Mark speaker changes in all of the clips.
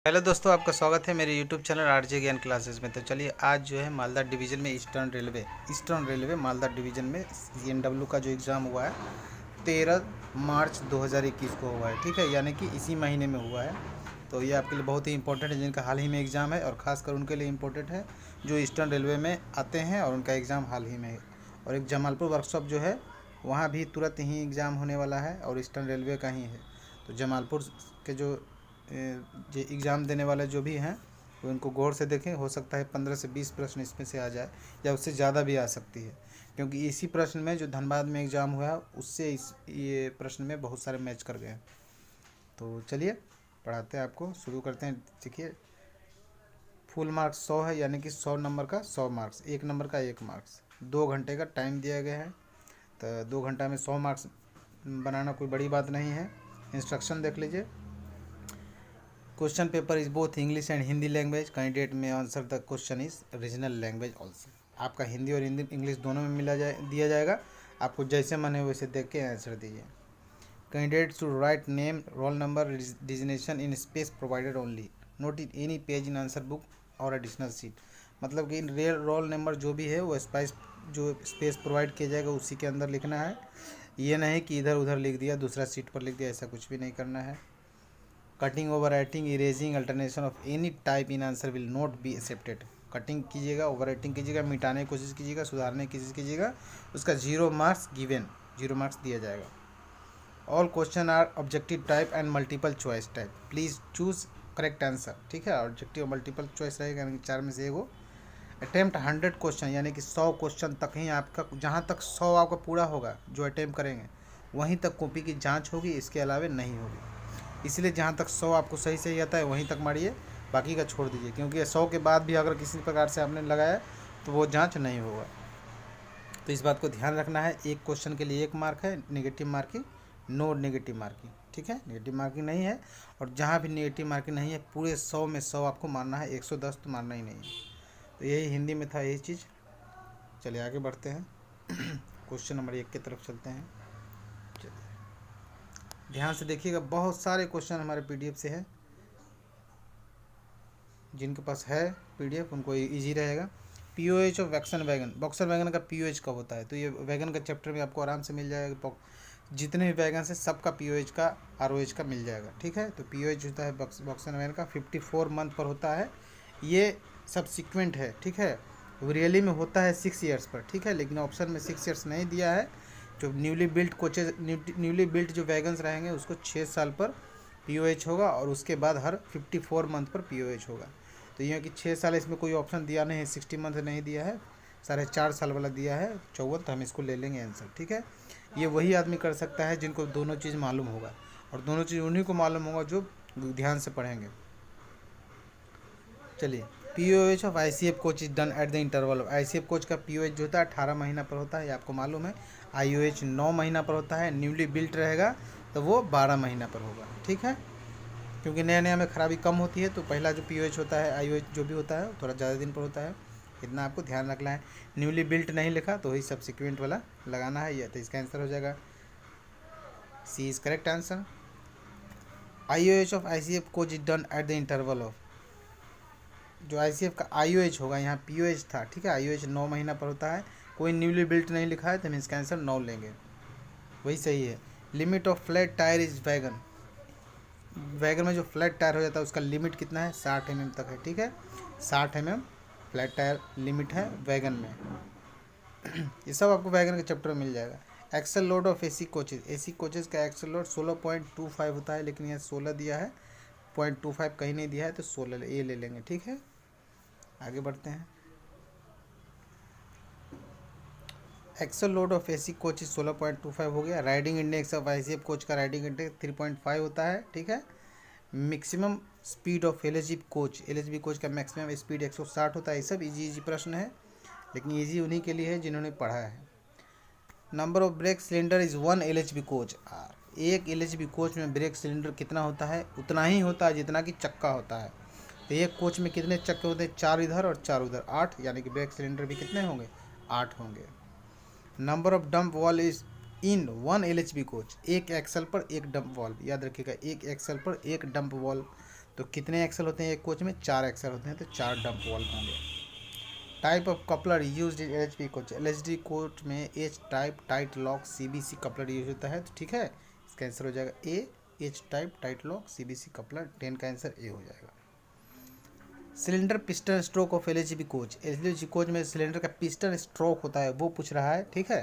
Speaker 1: Hello दोस्तों, आपका स्वागत है मेरे यूट्यूब चैनल आरजे ज्ञान क्लासेस में। तो चलिए, आज जो है मालदा डिवीज़न में ईस्टर्न रेलवे मालदा डिवीज़न में CNW का जो एग्ज़ाम हुआ है 13 मार्च 2021 को हुआ है। ठीक है, यानी कि इसी महीने में हुआ है। तो ये आपके लिए बहुत ही इंपॉर्टेंट है, जिनका हाल ही में एग्ज़ाम है, और ख़ासकर उनके लिए इम्पोर्टेंट है जो ईस्टर्न रेलवे में आते हैं और उनका एग्ज़ाम हाल ही में है। और एक जमालपुर वर्कशॉप जो है, वहाँ भी तुरंत ही एग्ज़ाम होने वाला है और ईस्टर्न रेलवे का ही है। तो जमालपुर के जो एग्ज़ाम देने वाले जो भी हैं, वो इनको गौर से देखें। हो सकता है 15 से 20 प्रश्न इसमें से आ जाए, या उससे ज़्यादा भी आ सकती है, क्योंकि इसी प्रश्न में जो धनबाद में एग्ज़ाम हुआ है उससे ये प्रश्न में बहुत सारे मैच कर गए हैं। तो चलिए पढ़ाते हैं, आपको शुरू करते हैं। देखिए, फुल मार्क्स 100 है, यानी कि 100 नंबर का 100 मार्क्स, 1 नंबर का 1 मार्क्स। 2 घंटे का टाइम दिया गया है, तो 2 घंटा में 100 मार्क्स बनाना कोई बड़ी बात नहीं है। इंस्ट्रक्शन देख लीजिए। Question paper is both English and Hindi language. Candidate में answer the question is regional language also. आपका हिंदी और इंग्लिश दोनों में दिया जाएगा। आपको जैसे मन है वैसे देख के आंसर दीजिए। Candidate to write name, roll number, designation in space provided only, not in any page in answer book और एडिशनल सीट। मतलब कि रियल रोल नंबर जो भी है वो स्पेस प्रोवाइड किया जाएगा उसी के अंदर लिखना है। ये नहीं कि इधर उधर लिख दिया, दूसरा सीट पर लिख दिया, ऐसा कुछ भी नहीं करना है। Cutting, over writing, erasing, alternation of any type in answer will not be accepted. Cutting कीजिएगा, ओवर राइटिंग कीजिएगा, मिटाने की कोशिश कीजिएगा, सुधारने की कोशिश कीजिएगा, उसका 0 मार्क्स गिवन, 0 मार्क्स दिया जाएगा। All question are objective type and multiple choice type, please choose correct answer. ठीक है, ऑब्जेक्टिव और मल्टीपल चॉइस रहेगा, यानी कि 4 में से एगो। अटेम्प्ट 100 क्वेश्चन, यानी कि 100 क्वेश्चन तक ही आपका, जहाँ तक 100 आपका पूरा होगा जो अटेम्प्ट करेंगे वहीं तक कॉपी की जांच होगी, इसके अलावा नहीं होगी। इसलिए जहाँ तक 100 आपको सही सही आता है वहीं तक मारिए, बाकी का छोड़ दीजिए, क्योंकि 100 के बाद भी अगर किसी प्रकार से आपने लगाया तो वो जांच नहीं होगा। तो इस बात को ध्यान रखना है। एक क्वेश्चन के लिए 1 मार्क है, negative marking, no negative marking. ठीक है, नेगेटिव मार्किंग नहीं है, और जहाँ भी नेगेटिव मार्किंग नहीं है पूरे 100 में 100 आपको मारना है, 110 तो मारना ही नहीं है। तो यही हिंदी में था, यही चीज़। चलिए आगे बढ़ते हैं। क्वेश्चन नंबर 1 की तरफ चलते हैं। ध्यान से देखिएगा, बहुत सारे क्वेश्चन हमारे PDF से है। जिनके पास है PDF उनको इजी रहेगा। POH of waxen wagon, boxer wagon का POH कब होता है, तो ये वैगन का चैप्टर में आपको आराम से मिल जाएगा। जितने भी वैगन है सबका POH का, ROH का मिल जाएगा। ठीक है, तो POH होता है बॉक्सर वैगन का, 54 मंथ पर होता है। ये सब्सिक्वेंट है। ठीक है, रियली में होता है 6 ईयर्स पर। ठीक है, लेकिन ऑप्शन में 6 ईयर्स नहीं दिया है। जो न्यूली बिल्ट जो वैगन्स रहेंगे उसको 6 साल पर POH होगा, और उसके बाद हर 54 मंथ पर POH होगा। तो ये कि 6 साल, इसमें कोई ऑप्शन दिया नहीं है, 60 मंथ नहीं दिया है, 4.5 साल वाला दिया है 54, तो हम इसको ले लेंगे आंसर। ठीक है, ये वही आदमी कर सकता है जिनको दोनों चीज़ मालूम होगा, और दोनों चीज़ उन्हीं को मालूम होगा जो ध्यान से पढ़ेंगे। चलिए, POH of ICF coach is done at the interval of. ICF coach का POH जो होता है 18 महीना पर होता है, ये आपको मालूम है। IOH 9 महीना पर होता है। न्यूली बिल्ट रहेगा तो वो 12 महीना पर होगा। ठीक है, क्योंकि नया नया में खराबी कम होती है, तो पहला जो POH होता है, IOH जो भी होता है थोड़ा ज़्यादा दिन पर होता है, इतना आपको ध्यान रखना है। न्यूली बिल्ट नहीं लिखा तो वही सब्सिक्वेंट वाला लगाना है, ये तो इसका आंसर हो जाएगा। C is correct answer. IOH of ICF coach is done at the interval of. जो ICF का IOH होगा, यहाँ POH था। ठीक है, IOH 9 महीना पर होता है, कोई न्यूली बिल्ट नहीं लिखा है, तो हम इसका आंसर 9 लेंगे, वही सही है। Limit of flat tyre is wagon. Wagon में जो फ्लैट टायर हो जाता है उसका लिमिट कितना है, 60 mm तक है। ठीक है, 60 mm फ्लैट टायर लिमिट है वैगन में। ये सब आपको वैगन के चैप्टर में मिल जाएगा। Axle load of AC coaches, AC coaches का एक्सल लोड 16.25 होता है, लेकिन यहाँ 16 दिया है, 0.25 कहीं नहीं दिया है, तो 16 ये ले लेंगे। ठीक है, आगे बढ़ते हैं। Axle load of AC coach 16.25 हो गया। Riding index of ICF coach का राइडिंग इंडेक्स 3.5 होता है। ठीक है, maximum speed of LHB coach का मैक्सिमम स्पीड 160 होता है। ये सब इजी प्रश्न है, लेकिन इजी उन्हीं के लिए है जिन्होंने पढ़ा है। Number of brake cylinder is 1 LHB coach are. एक LHB कोच में ब्रेक सिलेंडर कितना होता है, उतना ही होता है जितना कि चक्का होता है। तो एक कोच में कितने चक्के होते हैं, 4 इधर और 4 उधर, 8, यानी कि ब्रेक सिलेंडर भी कितने होंगे, 8 होंगे। Number of dump wall is in 1 LHB coach, एक एक्सल पर एक डंप वॉल्व, याद रखिएगा, एक एक्सल पर एक डंप वॉल्व। तो कितने एक्सल होते हैं एक कोच में? 4 एक्सल होते हैं, तो 4 डंप वाल्व होंगे। Type of coupler used in LHB coach, LHD coach में H type tight lock CBC coupler use होता है, तो ठीक है, इसका आंसर हो जाएगा A, H type tight lock CBC coupler. 10 का आंसर ए हो जाएगा। Cylinder piston stroke of LHB coach, LHB coach में सिलेंडर का पिस्टन स्ट्रोक होता है, वो पूछ रहा है, ठीक है,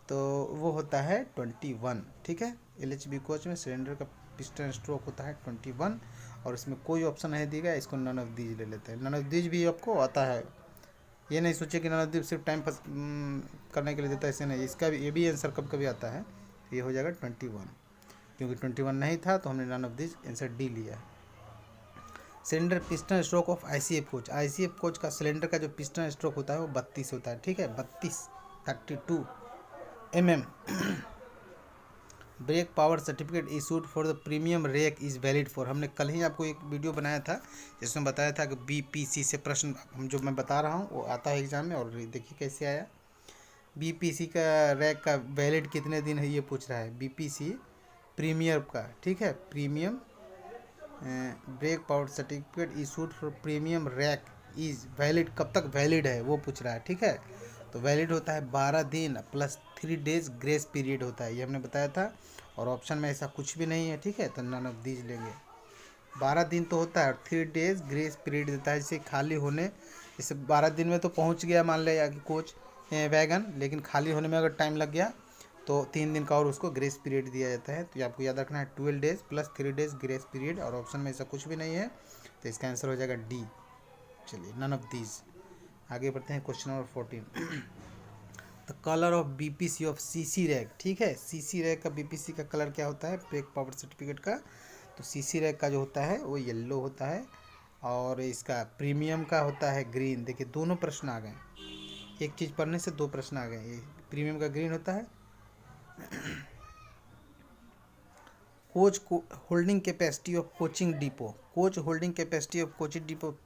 Speaker 1: तो वो होता है 21, ठीक है। एलएचबी कोच में सिलेंडर का पिस्टन स्ट्रोक होता है 21, और इसमें कोई ऑप्शन नहीं दिया गया, इसको नन ऑफ दीज ले लेते हैं। नन ऑफ दीज भी आपको आता है, ये नहीं सोचे कि नन ऑफ दीज सिर्फ टाइम पास करने के लिए देता है, ऐसे नहीं, इसका भी ये भी आंसर कब कभी आता है, ये हो जाएगा 21, क्योंकि 21 नहीं था तो हमने none of these answer D लिया। Cylinder piston stroke of ICF coach, ICF coach का सिलेंडर का जो पिस्टन स्ट्रोक होता है वो 32 होता है, ठीक है, 32 mm। Brake power certificate issued for the premium rack is valid for, हमने कल ही आपको एक वीडियो बनाया था जिसमें बताया था कि बीपीसी से प्रश्न हम जो मैं बता रहा हूँ वो आता है एग्जाम में, और देखिए कैसे आया। बीपीसी का रैक का वैलिड कितने दिन है ये पूछ रहा है, बीपीसी प्रीमियम का, ठीक है, premium brake power certificate issued for premium rack is valid, कब तक वैलिड है वो पूछ रहा है, ठीक है। तो वैलिड होता है 12 दिन प्लस 3 डेज ग्रेस पीरियड होता है, ये हमने बताया था, और ऑप्शन में ऐसा कुछ भी नहीं है, ठीक है, तो नन ऑफ दीज लेंगे। 12 दिन तो होता है और 3 डेज ग्रेस पीरियड देता है, जैसे खाली होने, जैसे 12 दिन में तो पहुंच गया मान लिया कि कोच वैगन, लेकिन खाली होने में अगर टाइम लग गया तो 3 दिन का और उसको ग्रेस पीरियड दिया जाता है, तो ये आपको याद रखना है, 12 days plus 3 days grace period, और ऑप्शन में ऐसा कुछ भी नहीं है, तो इसका आंसर हो जाएगा डी। चलिए, नन ऑफ दीज। आगे बढ़ते हैं question number 14। The colour of BPC of CC rack, ठीक है, सीसी रैक का बीपीसी का कलर क्या होता है ब्रेक पावर सर्टिफिकेट का? तो सीसी रैक का जो होता है वो येलो होता है, और इसका प्रीमियम का होता है ग्रीन। देखिए दोनों प्रश्न आ गए, एक चीज़ पढ़ने से 2 प्रश्न आ गए। ये प्रीमियम का ग्रीन होता है। Coach holding capacity of coaching depot, coach holding capacity of coaching depot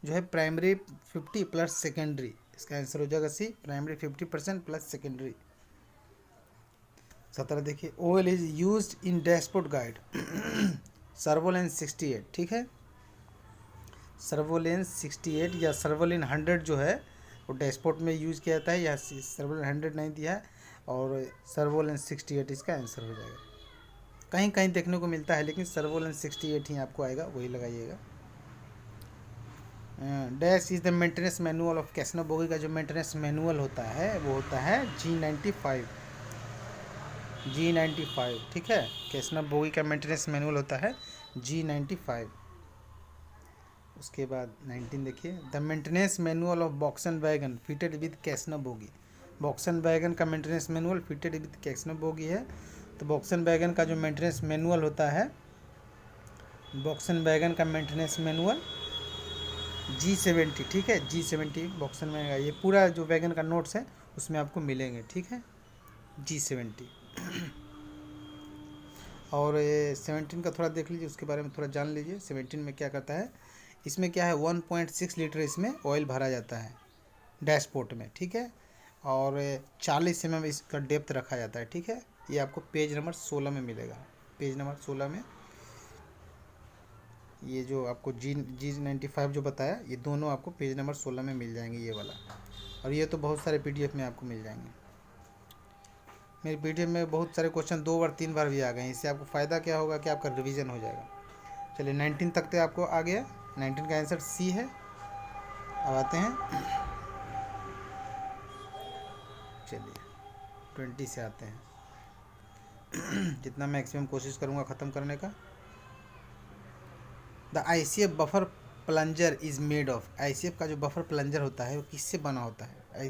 Speaker 1: जो है प्राइमरी 50 प्लस सेकेंडरी, इसका आंसर हो जाएगा सी, प्राइमरी 50% प्लस सेकेंडरी। 17 देखिए, OL is use in dashboard guide surveillance 68, ठीक है, सर्वोलेंस 68 या सर्वोलेन 100 जो है वो डैशबोर्ड में यूज़ किया जाता है, या सर्वोलेन 100 नहीं दिया है, और सर्वोलेंस 68 इसका आंसर हो जाएगा। कहीं कहीं देखने को मिलता है, लेकिन सर्वोलेंस 68 ही आपको आएगा, वही लगाइएगा। Dash is the maintenance manual of Casnub bogie का जो मेंटेनेंस मैनुअल होता है वो होता है G95, ठीक है, कैसनो बोगी का मेंटेनेंस मैनुअल होता है G95। उसके बाद 19 देखिए, the maintenance manual of BOXN wagon fitted with Casnub bogie, BOXN wagon का maintenance manual fitted with Casnub bogie है, तो बॉक्सन वैगन का जो मेंटेनेंस मैनुअल होता है, बॉक्सन वैगन का मेंटेनेंस मैनुअल G70, ठीक है, G70 बॉक्सन में ये पूरा जो वैगन का नोट्स है उसमें आपको मिलेंगे, ठीक है, G70। और ये 17 का थोड़ा देख लीजिए, उसके बारे में थोड़ा जान लीजिए। 17 में क्या करता है, इसमें क्या है 1.6 लीटर इसमें ऑयल भरा जाता है डैशपोर्ट में, ठीक है, और 40 mm इसका डेप्थ रखा जाता है, ठीक है, ये आपको पेज नंबर 16 में मिलेगा, पेज नंबर 16 में ये जो आपको G95 जो बताया, ये दोनों आपको पेज नंबर 16 में मिल जाएंगे, ये वाला, और ये तो बहुत सारे PDF में आपको मिल जाएंगे। मेरे PDF में बहुत सारे क्वेश्चन 2 बार 3 बार भी आ गए हैं, इससे आपको फ़ायदा क्या होगा कि आपका रिवीजन हो जाएगा। चलिए 19 तक तो आपको आ गया, 19 का आंसर सी है। अब आते हैं, चलिए 20 से आते हैं जितना मैक्सिमम कोशिश करूँगा ख़त्म करने का। The ICF buffer plunger is made of, ICF का जो बफर प्लंजर होता है वो किससे बना होता है?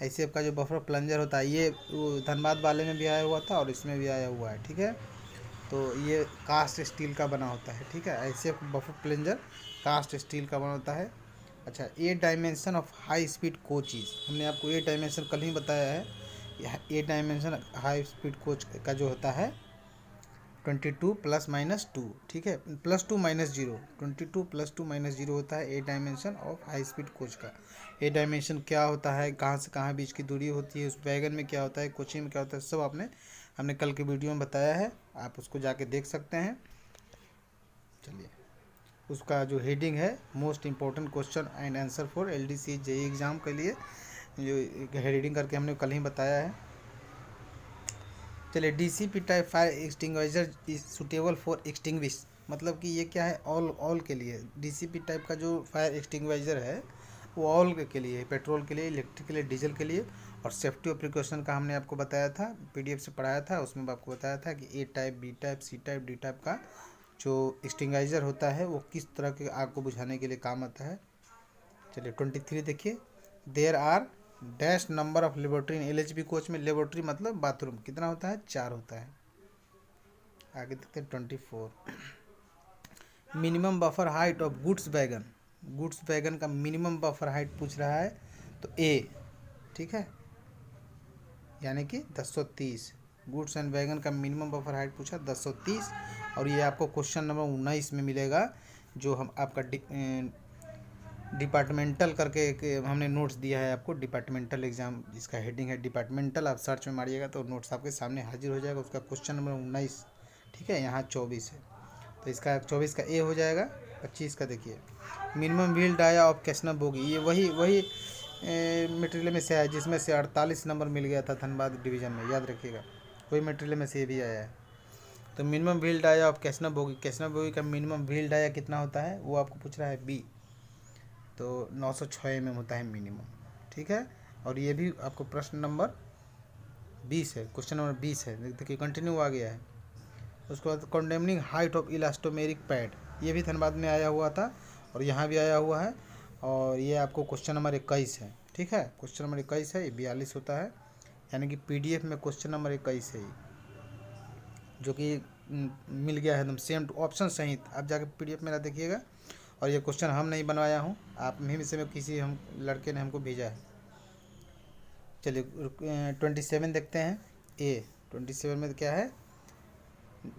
Speaker 1: ICF का जो बफर प्लंजर होता है, ये धनबाद वाले में भी आया हुआ था और इसमें भी आया हुआ है, ठीक है, तो ये कास्ट स्टील का बना होता है, ठीक है, ICF buffer plunger cast steel का बना होता है। अच्छा, 8 dimension of high speed coaches, हमने आपको 8 डायमेंशन कल ही बताया है, 8 डायमेंशन हाई स्पीड कोच का जो होता है 22 + -2, ठीक है, +2 - 0, 22 +2 - 0 होता है 8 dimension of high speed coach का। 8 डायमेंशन क्या होता है, कहाँ से कहाँ बीच की दूरी होती है, उस वैगन में क्या होता है, कोचिंग में क्या होता है, सब हमने कल के वीडियो में बताया है, आप उसको जाके देख सकते हैं। चलिए उसका जो हेडिंग है most important question and answer for LDC JEE exam के लिए, जो हेडिंग करके हमने कल ही बताया है। चलिए, DCP type fire extinguisher is suitable for extinguish, मतलब कि ये क्या है, ऑल के लिए। DCP टाइप का जो फायर एक्सटिंग्विशर है वो ऑल के लिए, पेट्रोल के लिए, इलेक्ट्रिक के लिए, डीजल के लिए। और सेफ्टी और प्रिकॉशन का हमने आपको बताया था, PDF से पढ़ाया था, उसमें आपको बताया था कि A type, B type, C type, D type का जो एक्सटिंग्विशर होता है वो किस तरह के आग को बुझाने के लिए काम आता है। चलिए 23 देखिए, there are dash number of laboratory in LHB coach में। लेबोरेटरी मतलब बाथरूम, कितना होता है, 4 होता है। आगे देखते हैं 24, minimum buffer height of goods wagon. Goods wagon का मिनिमम बफर हाइट पूछ रहा है तो A, ठीक है, यानी कि 1030। गुड्स एंड वैगन का मिनिमम बफर हाइट पूछा 1030। और ये आपको क्वेश्चन नंबर 19 में मिलेगा, जो हम आपका डिपार्टमेंटल करके एक हमने नोट्स दिया है आपको, डिपार्टमेंटल एग्जाम जिसका हेडिंग है डिपार्टमेंटल। आप सर्च में मारिएगा तो नोट्स आपके सामने हाजिर हो जाएगा, उसका क्वेश्चन नंबर 19, ठीक है। यहाँ 24 है तो इसका 24 का A हो जाएगा। 25 का देखिए, minimum wheel dia of Casnub bogie, ये वही मटेरियल में से आया जिसमें से 48 नंबर मिल गया था धनबाद डिवीज़न में, याद रखिएगा, वही मटेरियल में से ये भी आया है। तो minimum wheel dia of Casnub bogie का मिनिमम व्हील डाया कितना होता है वो आपको पूछ रहा है B, तो 906 mm होता है मिनिमम, ठीक है। और ये भी आपको प्रश्न नंबर 20 है, क्वेश्चन नंबर 20 है, देखिए कंटिन्यू आ गया है। उसके बाद condemning height of elastomeric pad, ये भी धनबाद में आया हुआ था और यहाँ भी आया हुआ है। और ये आपको क्वेश्चन नंबर 21 है, ठीक है, क्वेश्चन नंबर 21 है, ये 42 होता है, यानी कि PDF में क्वेश्चन नंबर 21 है, जो कि मिल गया है एकदम सेम ऑप्शन सहित। आप जाके PDF मेरा देखिएगा। और ये क्वेश्चन हम नहीं बनवाया हूँ, आप में से में किसी हम लड़के ने हमको भेजा है। चलिए 27 देखते हैं। 27 में क्या है,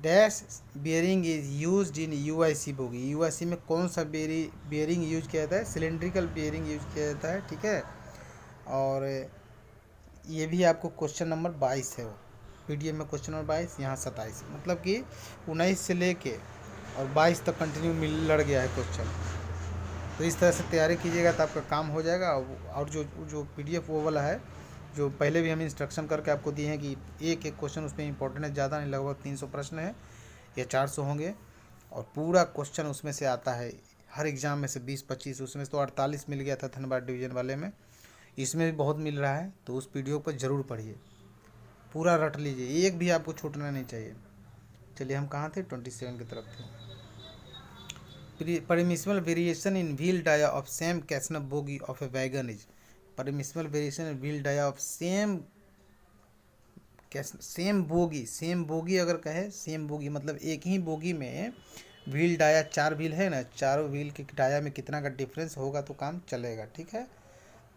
Speaker 1: dash bearing is used in UIC bogie. UIC में कौन सा बियरिंग यूज किया जाता है, सिलेंड्रिकल बियरिंग यूज किया जाता है, ठीक है। और ये भी आपको क्वेश्चन नंबर 22 है, वो PDF में क्वेश्चन नंबर 22, यहाँ 27, मतलब कि 19 से लेके और 22 तक कंटिन्यू लड़ गया है क्वेश्चन। तो इस तरह से तैयारी कीजिएगा तो आपका काम हो जाएगा। और जो PDF वो वाला है, जो पहले भी हम इंस्ट्रक्शन करके आपको दिए हैं कि एक क्वेश्चन उसमें इंपॉर्टेंट है, ज़्यादा नहीं, लगभग 300 प्रश्न है या 400 होंगे। और पूरा क्वेश्चन उसमें से आता है, हर एग्ज़ाम में से 20-25, उसमें तो 48 मिल गया था धनबाद डिवीज़न वाले में, इसमें भी बहुत मिल रहा है। तो उस वीडियो को ज़रूर पढ़िए, पूरा रट लीजिए, एक भी आपको छूटना नहीं चाहिए। चलिए हम कहाँ थे, 27 की तरफ थे। Permissible variation in wheel dia of same Casnub bogie of a wagon is. Permissible variation in wheel dia of same bogie अगर कहे, सेम बोगी मतलब एक ही बोगी में व्हील डाया, 4 व्हील है ना, चारों व्हील के डाया में कितना का डिफरेंस होगा तो काम चलेगा, ठीक है।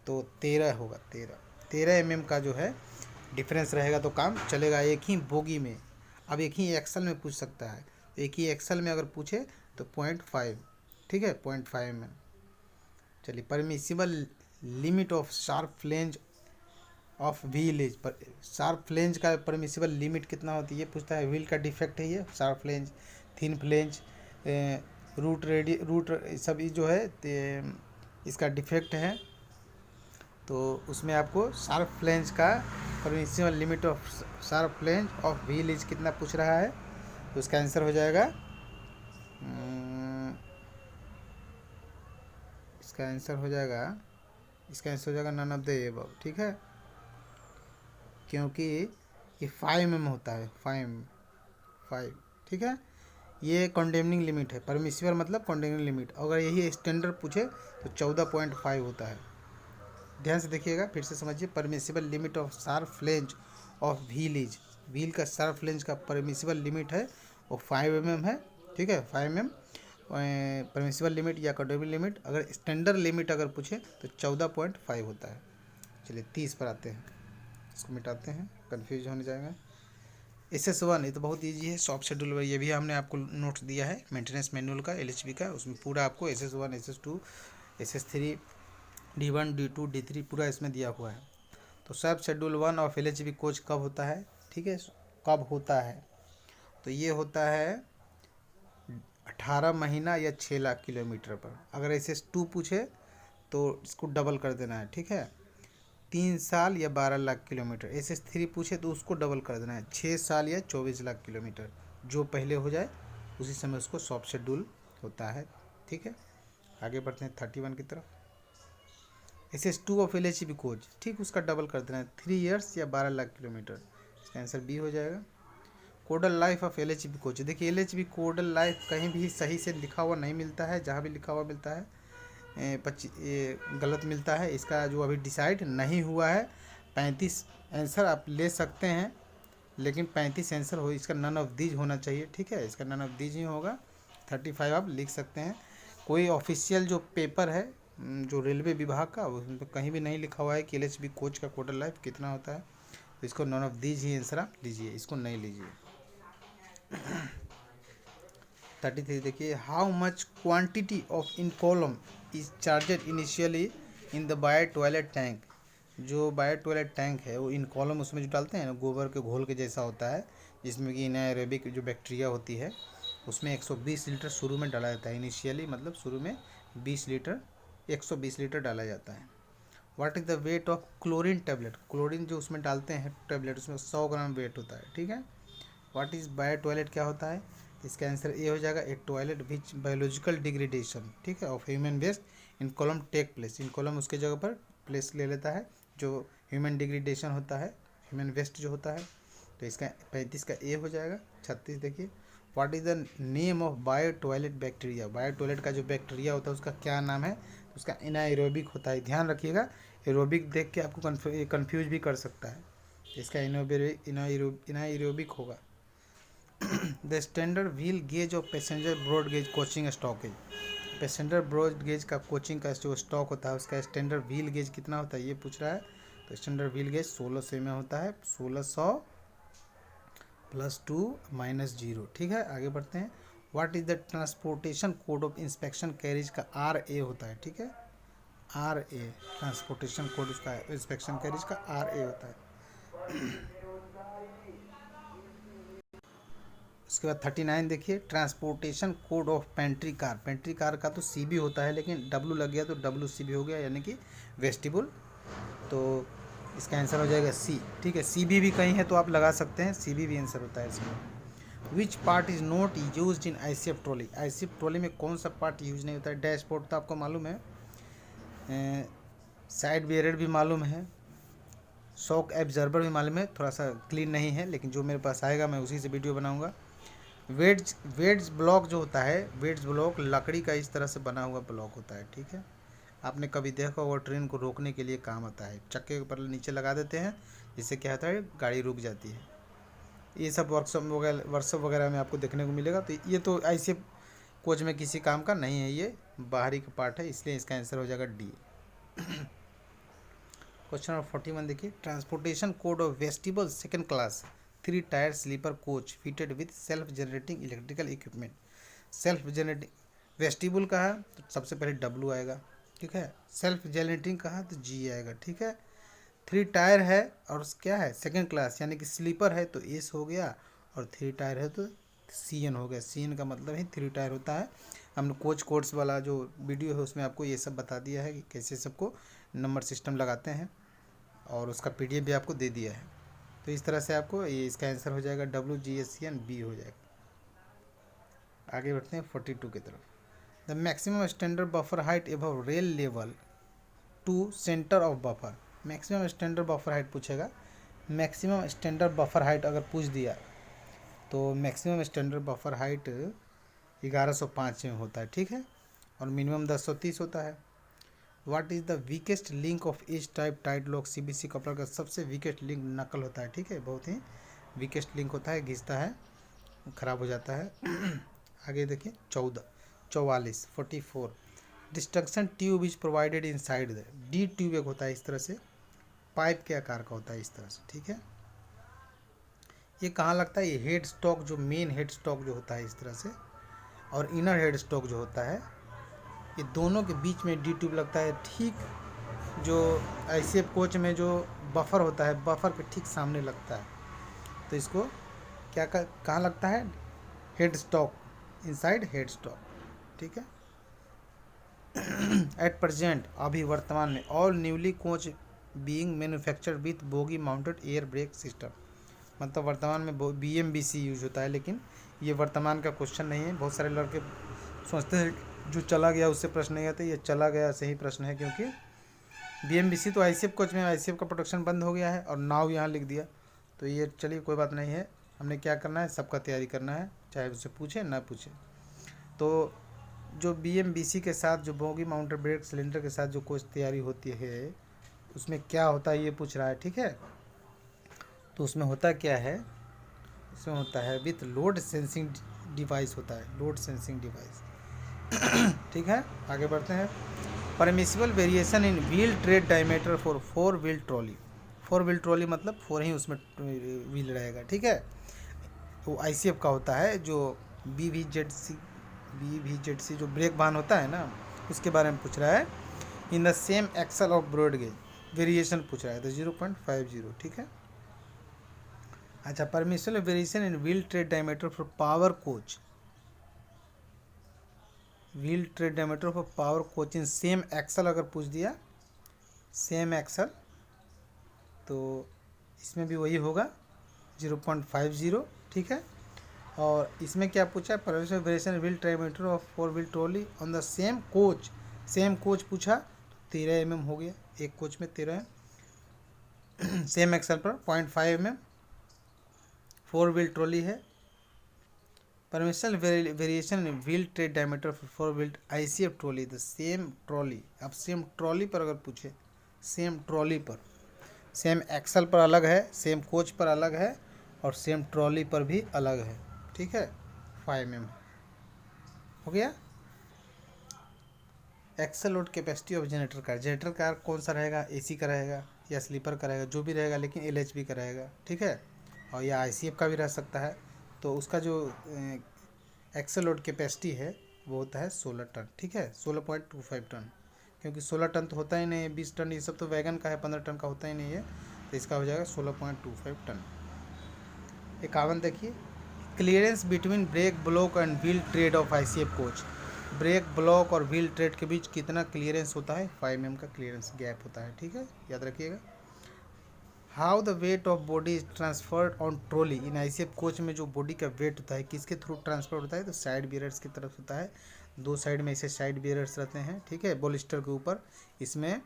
Speaker 1: तो 13 होगा, 13 mm का जो है डिफरेंस रहेगा तो काम चलेगा एक ही बोगी में। अब एक ही एक्सल में पूछ सकता है, एक ही एक्सल में अगर पूछे तो 0.5, ठीक है, 0.5 में। चलिए, permissible limit of sharp flange of wheel is, पर शार्प फ्लेंज का परमिसिबल लिमिट कितना होती है ये पूछता है। व्हील का डिफेक्ट है ये, sharp flange, thin flange, root सब ये जो है इसका डिफेक्ट है। तो उसमें आपको शार्प फ्लेंज का permissible limit of sharp flange of wheel is कितना पूछ रहा है, तो उसका आंसर हो जाएगा इसका आंसर हो जाएगा नन ऑफ द एबव, ठीक है, क्योंकि ये 5 mm होता है, 5, ठीक है। ये कंडेमनिंग लिमिट है, परमिसिबल मतलब कंडेमनिंग लिमिट। अगर यही स्टैंडर्ड पूछे तो 14.5 होता है। ध्यान से देखिएगा, फिर से समझिए, permissible limit of sharp flange of wheel is, wheel का शार्प फ्लेंज का परमिसिबल लिमिट है वो 5 mm है, ठीक है, 5 mm परमिसिबल लिमिट या कंडेमनिंग लिमिट। अगर स्टैंडर्ड लिमिट अगर पूछे तो 14.5 होता है। चलिए 30 पर आते हैं, इसको मिटाते हैं, कन्फ्यूज होने जाएगा। SS1 ये तो बहुत ईजी है, सॉफ्ट शेड्यूल, ये भी हमने आपको नोट्स दिया है मेंटेनेंस मैनुअल का, LHB का, उसमें पूरा आपको SS1, SS2, SS3, D1, D2, D3 पूरा इसमें दिया हुआ है। तो सब शेड्यूल 1 ऑफ LHB कोच कब होता है, ठीक है, कब होता है, तो ये होता है 18 महीना या 6 लाख किलोमीटर पर। अगर SS2 पूछे तो इसको डबल कर देना है, ठीक है। 3 साल या 12 लाख किलोमीटर। SS3 पूछे तो उसको डबल कर देना है, 6 साल या 24 लाख किलोमीटर। जो पहले हो जाए उसी समय उसको सॉफ्ट शेड्यूल होता है, ठीक है। आगे बढ़ते हैं 31 की तरफ। SS2 ऑफ LHB कोच, ठीक, उसका डबल कर देना है, 3 ईयर्स या 12 लाख किलोमीटर। इसका आंसर बी हो जाएगा। कोडल लाइफ ऑफ LHB कोच, देखिए LHB कोडल लाइफ कहीं भी सही से लिखा हुआ नहीं मिलता है, जहाँ भी लिखा हुआ मिलता है ये गलत मिलता है। इसका जो अभी डिसाइड नहीं हुआ है, 35 आंसर आप ले सकते हैं, लेकिन 35 आंसर हो, इसका नन ऑफ दीज होना चाहिए, ठीक है। इसका नन ऑफ दीज ही होगा। 35 आप लिख सकते हैं। कोई ऑफिशियल जो पेपर है जो रेलवे विभाग का, उसमें तो कहीं भी नहीं लिखा हुआ है कि LHB कोच का कोडल लाइफ कितना होता है, तो इसको नन ऑफ दीज ही आंसर आप लीजिए, इसको नहीं लीजिए। 33 देखिए, how much quantity of inoculum is charged initially in the bio toilet tank. जो बायो टॉयलेट टैंक है वो इन कॉलम उसमें जो डालते हैं ना, गोबर के घोल के जैसा होता है, जिसमें कि एनाएरोबिक जो बैक्टीरिया होती है, उसमें 120 लीटर शुरू में डाला जाता है। इनिशियली मतलब शुरू में 20 लीटर 120 लीटर डाला जाता है। What is the weight of chlorine tablet. Chlorine जो उसमें डालते हैं टेबलेट, उसमें 100 ग्राम वेट होता है, ठीक है। व्हाट इज़ बायो टॉयलेट क्या होता है, इसका आंसर ए हो जाएगा। A toilet which biological degradation, ठीक है, of human waste inoculum take place. Inoculum उसके जगह पर प्लेस ले लेता है जो ह्यूमन डिग्रेडेशन होता है, ह्यूमन वेस्ट जो होता है। तो इसका 35 का ए हो जाएगा। 36 देखिए, what is the name of bio toilet bacteria. Bio toilet का जो बैक्टीरिया होता है उसका क्या नाम है, उसका एनाएरोबिक होता है। ध्यान रखिएगा, एरोबिक देख के आपको कन्फ्यूज भी कर सकता है। इसका एनाएरोबिक होगा। The standard wheel gauge of passenger broad gauge coaching stockage. Passenger broad gauge का कोचिंग का जो स्टॉक होता है उसका स्टैंडर्ड व्हील गेज कितना होता है ये पूछ रहा है। तो स्टैंडर्ड व्हील गेज 1600 में होता है, 1600 + 2 - 0, ठीक है। आगे बढ़ते हैं। What is the transportation code of inspection carriage का RA होता है, ठीक है। RA ट्रांसपोर्टेशन कोड उसका इंस्पेक्शन कैरेज का RA होता है। उसके बाद 39 देखिए, transportation code of pantry car. Pantry car का तो CB होता है, लेकिन W लग गया तो WCB हो गया, यानी कि वेस्टिबुल। तो इसका आंसर हो जाएगा C, ठीक है। CB भी कहीं है तो आप लगा सकते हैं, CB भी आंसर होता है इसमें। Which part is not use in ICF trolley. ICF trolley में कौन सा पार्ट यूज नहीं होता है। डैशबोर्ड तो आपको मालूम है, साइड बैरियर भी मालूम है, शॉक एब्जर्वर भी मालूम है, थोड़ा सा क्लीन नहीं है, लेकिन जो मेरे पास आएगा मैं उसी से वीडियो बनाऊंगा। वेड्स ब्लॉक जो होता है, वेड्स ब्लॉक लकड़ी का इस तरह से बना हुआ ब्लॉक होता है, ठीक है। आपने कभी देखा होगा, ट्रेन को रोकने के लिए काम आता है, चक्के पर नीचे लगा देते हैं, जिससे क्या होता है गाड़ी रुक जाती है। ये सब वर्कशॉप वगैरह में आपको देखने को मिलेगा। तो ये तो ऐसे कोच में किसी काम का नहीं है, ये बाहरी का पार्ट है, इसलिए इसका आंसर हो जाएगा D। क्वेश्चन नंबर 41 देखिए, transportation code of vestibule second class 3 tier sleeper coach fitted with self generating electrical equipment. Self generating vestibule का है तो सबसे पहले W आएगा, ठीक है। सेल्फ जनरेटिंग का है तो G आएगा, ठीक है। 3 टायर है और क्या है, सेकंड क्लास यानी कि स्लीपर है तो S हो गया, और 3 टायर है तो CN हो गया। CN का मतलब ही 3 टायर होता है। हमने कोच कोर्स वाला जो वीडियो है उसमें आपको ये सब बता दिया है कि कैसे सबको नंबर सिस्टम लगाते हैं, और उसका PDF भी आपको दे दिया है। तो इस तरह से आपको ये इसका आंसर हो जाएगा WGSCN B हो जाएगा। आगे बढ़ते हैं 42 की तरफ। The maximum standard buffer height above rail level to centre of buffer. Maximum standard buffer height पूछेगा। मैक्सिमम स्टैंडर्ड बफर हाइट अगर पूछ दिया तो मैक्सिमम स्टैंडर्ड बफर हाइट 1105 में होता है, ठीक है, और मिनिमम 1030 होता है। What is the weakest link of each type tight lock. CBC coupler का सबसे वीकेस्ट लिंक नकल होता है, ठीक है, बहुत ही वीकेस्ट लिंक होता है, घिसता है, ख़राब हो जाता है। आगे देखिए 44 destruction tube is provided in side the D tube एक होता है इस तरह से, पाइप के आकार का होता है इस तरह से, ठीक है। ये कहाँ लगता है, ये हेड स्टॉक जो मेन हेड स्टॉक जो होता है इस तरह से, और इनर हेड स्टॉक जो होता है, ये दोनों के बीच में D ट्यूब लगता है। ठीक जो ICF कोच में जो बफर होता है, बफर के ठीक सामने लगता है। तो इसको क्या कहाँ लगता है, head stock inside head stock, ठीक है। एट प्रेजेंट, अभी वर्तमान में, all newly coach being manufactured with bogie mounted air brake system, मतलब वर्तमान में BMBC यूज होता है, लेकिन ये वर्तमान का क्वेश्चन नहीं है। बहुत सारे लड़के सोचते हैं जो चला गया उससे प्रश्न नहीं आते, ये चला गया से ही प्रश्न है, क्योंकि BMBC तो ICF कोच में, ICF का प्रोडक्शन बंद हो गया है और नाव यहाँ लिख दिया, तो ये चलिए कोई बात नहीं है। हमने क्या करना है, सबका तैयारी करना है, चाहे उससे पूछे ना पूछे। तो जो BMBC के साथ, जो बोगी माउंटेड ब्रेक सिलेंडर के साथ जो कोच तैयारी होती है, उसमें क्या होता है ये पूछ रहा है, ठीक है। तो उसमें होता क्या है, उसमें होता है विथ लोड सेंसिंग डिवाइस होता है, लोड सेंसिंग डिवाइस, ठीक है। आगे बढ़ते हैं। Permissible variation in wheel tread diameter for 4 wheel trolley, 4 wheel trolley मतलब 4 ही उसमें व्हील रहेगा, ठीक है। वो ICF का होता है, जो BVZC जो ब्रेक बान होता है ना, उसके बारे में पूछ रहा है। In the same axle of broad gauge, variation पूछ रहा है, तो 0.50, ठीक है। अच्छा, permission variation in wheel tread diameter for power coach, wheel tread diameter for power coach in same axle अगर पूछ दिया, सेम एक्सल, तो इसमें भी वही होगा 0.50, ठीक है। और इसमें क्या पूछा है, permission variation wheel diameter of 4 wheel trolley on the same coach, same coach पूछा तो 13 mm हो गया, एक कोच में 13 सेम एक्सल पर 0.5 mm 4 व्हील ट्रॉली है। Permission variation in wheel tread diameter for wheel ICF trolley, the same trolley, अब same trolley पर अगर पूछे, सेम ट्रॉली पर, सेम एक्सल पर अलग है, सेम कोच पर अलग है, और सेम ट्रॉली पर भी अलग है, ठीक है। 5 mm हो गया। Axle load capacity of generator car कौन सा रहेगा, AC का रहेगा या स्लीपर का रहेगा, जो भी रहेगा, लेकिन LHB का रहेगा, ठीक है। और या ICF का भी रह सकता है। तो उसका जो एक्सल लोड कैपेसिटी है वो होता है 16 टन, ठीक है, 16.25 टन, क्योंकि 16 टन तो होता ही नहीं है, 20 टन ये सब तो वैगन का है, 15 टन का होता ही नहीं है, तो इसका हो जाएगा 16.25 टन। 51 देखिए, clearance between brake block and wheel tread of ICF coach, brake block और व्हील ट्रेड के बीच कितना क्लियरेंस होता है, 5 mm का क्लियरेंस गैप होता है, ठीक है, याद रखिएगा। How the weight of body is transferred on trolley in ICF coach में, जो बॉडी का वेट होता है किसके थ्रू ट्रांसफर होता है, तो साइड बियरर्स की तरफ होता है। 2 साइड में ऐसे साइड बियरर्स रहते हैं, ठीक है, बोलिस्टर के ऊपर। इसमें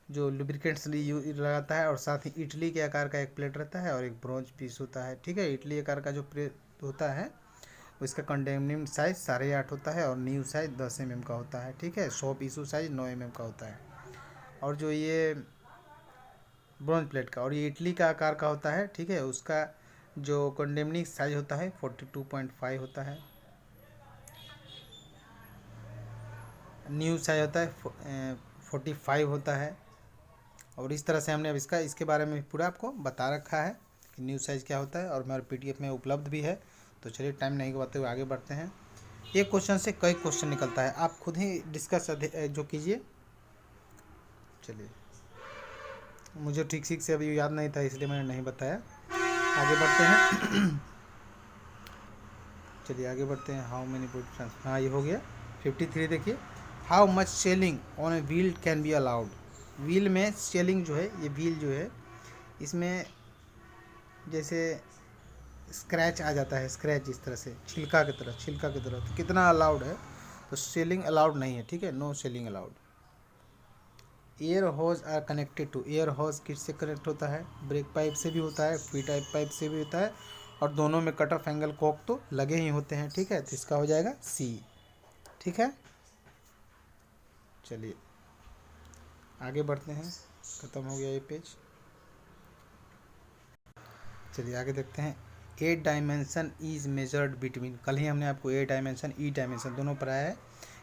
Speaker 1: जो लुब्रिकेंट्स लगाता है, और साथ ही इटली के आकार का एक प्लेट रहता है और एक ब्रॉन्ज पीस होता है, ठीक है। इटली आकार का जो प्लेट होता है उसका कंडेमनिंग साइज 8.5 होता है और न्यू साइज 10 mm का होता है, ठीक है। 100 पीसू साइज 9 mm का होता है। और जो ये ब्रॉन्ज प्लेट का और ये इटली का आकार का होता है, ठीक है, उसका जो कंडेमनिंग साइज होता है 42.5 होता है। न्यू साइज होता है 45 होता है। और इस तरह से हमने अब इसके बारे में पूरा आपको बता रखा है कि न्यू साइज क्या होता है, और मेरे PDF में उपलब्ध भी है। तो चलिए टाइम नहीं गवाते हुए आगे बढ़ते हैं। एक क्वेश्चन से कई क्वेश्चन निकलता है, आप खुद ही डिस्कस जो कीजिए। चलिए, मुझे ठीक से अभी याद नहीं था इसलिए मैंने नहीं बताया। आगे बढ़ते हैं। चलिए आगे बढ़ते हैं। हाउ मेनी बॉडी ट्रांसफर, हाँ ये हो गया। 53 देखिए, how much selling on a wheel can be allowed, wheel में सेलिंग जो है, ये व्हील जो है इसमें जैसे स्क्रैच आ जाता है, स्क्रैच इस तरह से छिलका की तरह, तो कितना अलाउड है, तो सेलिंग अलाउड नहीं है, ठीक है, no ceiling allowed. Air hose are connected to, air hose किससे कनेक्ट होता है, ब्रेक पाइप से भी होता है, फ्री टाइप पाइप से भी होता है, और दोनों में कट ऑफ एंगल कॉक तो लगे ही होते हैं, ठीक है। तो इसका हो जाएगा C, ठीक है। चलिए आगे बढ़ते हैं, ख़त्म हो गया ये पेज। चलिए आगे देखते हैं। ए डायमेंशन इज मेजर्ड बिटवीन, कल ही हमने आपको ए डायमेंशन ई डायमेंशन दोनों पढ़ाया है।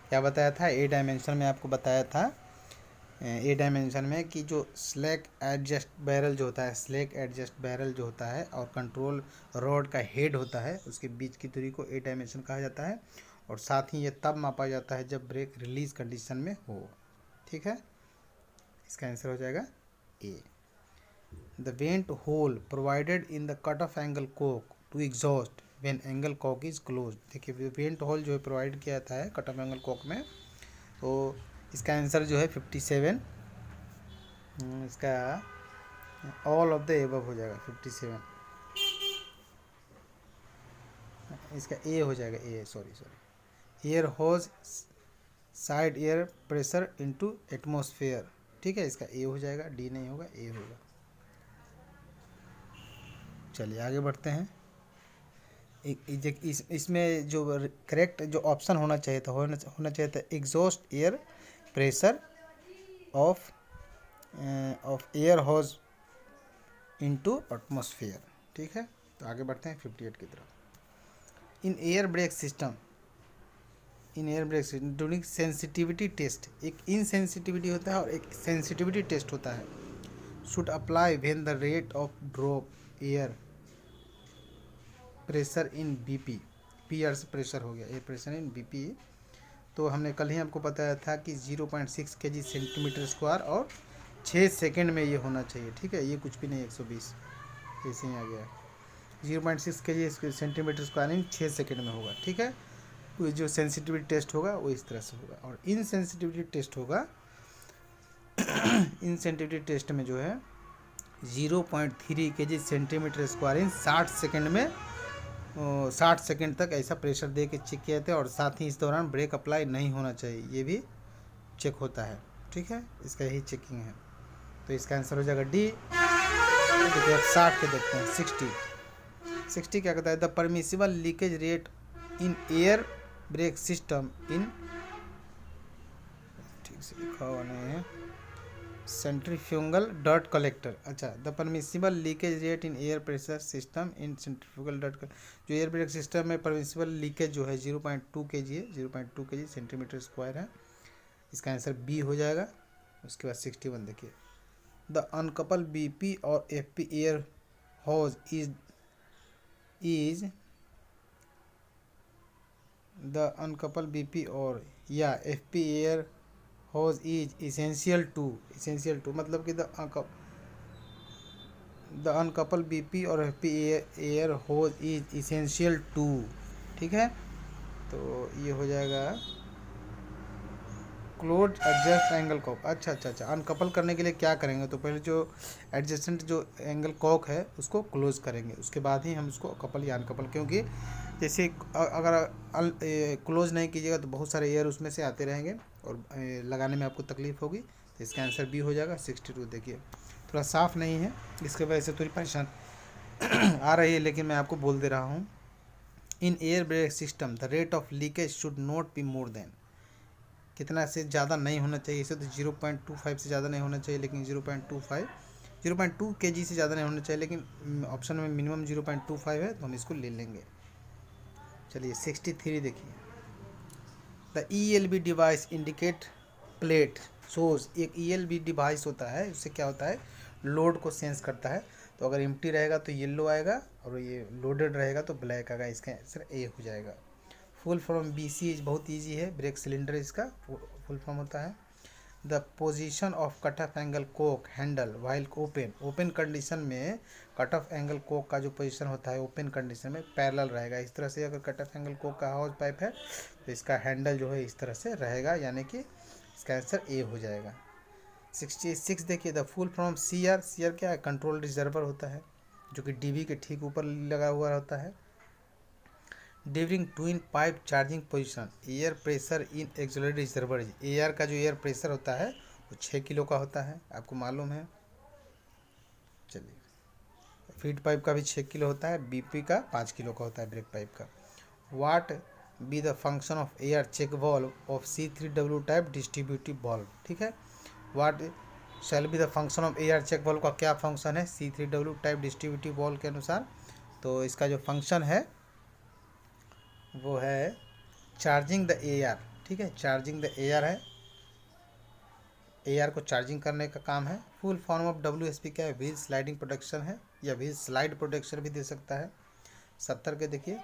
Speaker 1: क्या बताया था, ए डायमेंशन में आपको बताया था, ए डायमेंशन में कि जो स्लैक एडजस्ट बैरल जो होता है, स्लैक एडजस्ट बैरल जो होता है और कंट्रोल रॉड का हेड होता है, उसके बीच की दूरी को ए डायमेंशन कहा जाता है। और साथ ही ये तब मापा जाता है जब ब्रेक रिलीज कंडीशन में हो, ठीक है। इसका आंसर हो जाएगा A. The vent hole provided in the cut off angle cock to exhaust when angle cock is close. देखिए वेंट होल जो है प्रोवाइड किया था है कट ऑफ एंगल कॉक में, तो इसका आंसर जो है 57, इसका ऑल ऑफ द एबव हो जाएगा 57, इसका ए हो जाएगा, A sorry air hose side air pressure into atmosphere. ठीक है, इसका ए हो जाएगा, डी नहीं होगा, ए होगा। चलिए आगे बढ़ते हैं। इसमें जो करेक्ट जो ऑप्शन होना चाहिए था exhaust air pressure of air hose into atmosphere. ठीक है, तो आगे बढ़ते हैं 58 की तरफ। In air brake system during sensitivity test, एक इनसेंसिटिविटी होता है और एक सेंसिटिविटी टेस्ट होता है। Should apply when the rate of drop air pressure in BP, PR से प्रेशर हो गया, एयर प्रेशर इन बीपी। तो हमने कल ही आपको बताया था कि 0.6 kg सेंटीमीटर स्क्वायर और 6 सेकेंड में ये होना चाहिए। ठीक है, ये कुछ भी नहीं 120 ऐसे ही आ गया है। 0.6 kg सेंटीमीटर स्क्वायर इन 6 सेकेंड में होगा। ठीक है, वो जो सेंसिटिविटी टेस्ट होगा वो इस तरह से होगा। और इनसेंसिटिविटी टेस्ट होगा, इनसेंसिटिविटी टेस्ट में जो है 0.3 kg सेंटीमीटर स्क्वायर इन 60 सेकेंड में 60 सेकेंड तक ऐसा प्रेशर दे के चेक किए थे। और साथ ही इस दौरान ब्रेक अप्लाई नहीं होना चाहिए, ये भी चेक होता है। ठीक है, इसका यही चेकिंग है, तो इसका आंसर हो जाएगा डी। देखिए 60 के देखते हैं, 60 क्या कहता है, the permissible leakage rate in air brake system in, ठीक से लिखा हुआ नहीं है, सेंट्रीफ्यूगल डर्ट कलेक्टर। अच्छा, the permissible leakage rate in air pressure system in centrifugal dirt, जो एयर ब्रेक सिस्टम में परमिसिबल लीकेज जो है 0.2 kg है, 0.2 kg सेंटीमीटर स्क्वायर है। इसका आंसर बी हो जाएगा। उसके बाद 61 देखिए, द अनकपल बीपी और FP air hose is the uncouple BP और या FP air hose is essential to मतलब कि द अनकपल बीपी और FP air hose is essential to. ठीक है, तो ये हो जाएगा क्लोज एडजस्ट एंगल कॉक। अच्छा, अनकपल करने के लिए क्या करेंगे, तो पहले जो एडजस्टेंट जो एंगल कॉक है उसको क्लोज करेंगे, उसके बाद ही हम उसको कपल या अनकपल, क्योंकि जैसे अगर क्लोज नहीं कीजिएगा तो बहुत सारे एयर उसमें से आते रहेंगे और लगाने में आपको तकलीफ होगी। तो इसका आंसर बी हो जाएगा 62। देखिए थोड़ा साफ नहीं है, इसके वजह से थोड़ी परेशान आ रही है, लेकिन मैं आपको बोल दे रहा हूँ। इन air brake system the rate of leakage should not be more than, कितना से ज़्यादा नहीं होना चाहिए, इसे तो 0.25 से ज़्यादा नहीं होना चाहिए, लेकिन 0.2 kg से ज़्यादा नहीं होना चाहिए, लेकिन ऑप्शन में मिनिमम 0.25 है तो हम इसको ले लेंगे। चलिए 63 देखिए, the ELB device indicate plate source, एक ELB डिवाइस होता है, उससे क्या होता है लोड को सेंस करता है। तो अगर एम्प्टी रहेगा तो येलो आएगा और ये लोडेड रहेगा तो ब्लैक आएगा, इसका आंसर ए हो जाएगा। फुल फॉर्म BC बहुत ईजी है, ब्रेक सिलेंडर इसका फुल फॉर्म होता है। The position of cut off angle Coke handle while open condition में कट ऑफ एंगल कोक का जो पोजीशन होता है ओपन कंडीशन में पैरेलल रहेगा। इस तरह से अगर कट ऑफ एंगल कोक का हाउस पाइप है तो इसका हैंडल जो है इस तरह से रहेगा, यानी कि इसका आंसर ए हो जाएगा। 66 देखिए, द फुल फॉर्म CR क्या है, कंट्रोल रिजर्वर होता है, जो कि DB के ठीक ऊपर लगा हुआ होता है। During twin pipe charging position air pressure इन एक्सिलरी रिजर्वर, एयर का जो एयर प्रेशर होता है वो 6 किलो का होता है, आपको मालूम है। चलिए फीड पाइप का भी 6 किलो होता है, BP का 5 किलो का होता है ब्रेक पाइप का। What be the function of air check valve of C3W type distributive valve. ठीक है, what shall be the function of air check valve का क्या फंक्शन है C3W टाइप डिस्ट्रीब्यूटिव वॉल्व के अनुसार, तो इसका जो फंक्शन है वो है चार्जिंग द एयर। ठीक है, चार्जिंग द एयर है, एयर को चार्जिंग करने का काम है। फुल फॉर्म ऑफ WSP क्या है, व्हील स्लाइडिंग प्रोटेक्शन है, या व्हील स्लाइड प्रोटेक्शन भी दे सकता है। 70 के देखिए,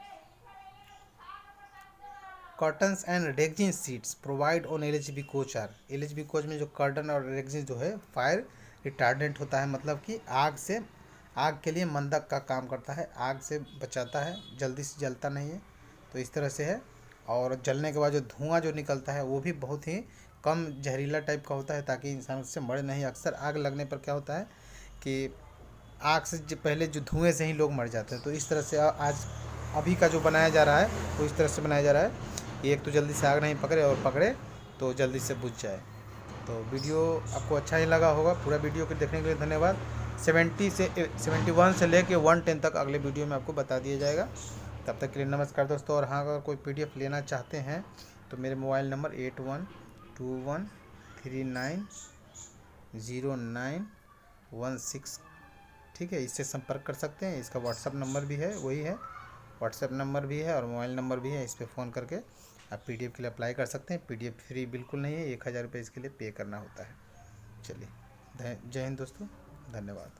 Speaker 1: curtains and rexine seats provide on LHB coach are, LHB coach में जो कर्टन और रेक्जिन जो है फायर रिटार्डेंट होता है, मतलब कि आग के लिए मंदक का काम करता है, आग से बचाता है, जल्दी से जलता नहीं है। तो इस तरह से है। और जलने के बाद जो धुआं जो निकलता है वो भी बहुत ही कम जहरीला टाइप का होता है, ताकि इंसान उससे मरे नहीं। अक्सर आग लगने पर क्या होता है कि आग से पहले जो धुएं से ही लोग मर जाते हैं। तो इस तरह से आज अभी का जो बनाया जा रहा है वो इस तरह से बनाया जा रहा है कि एक तो जल्दी से आग नहीं पकड़े, और पकड़े तो जल्दी से बुझ जाए। तो वीडियो आपको अच्छा ही लगा होगा। पूरा वीडियो को देखने के लिए धन्यवाद। 71 से लेके 110 तक अगले वीडियो में आपको बता दिया जाएगा। तब तक के लिए नमस्कार दोस्तों। और हाँ, अगर कोई PDF लेना चाहते हैं तो मेरे मोबाइल नंबर 8121390916, ठीक है, इससे संपर्क कर सकते हैं। इसका व्हाट्सअप नंबर भी है, वही है, व्हाट्सएप नंबर भी है और मोबाइल नंबर भी है। इस पर फ़ोन करके आप PDF के लिए अप्लाई कर सकते हैं। PDF फ्री बिल्कुल नहीं है, 1000 रुपये इसके लिए पे करना होता है। चलिए, जय हिंद दोस्तों, धन्यवाद।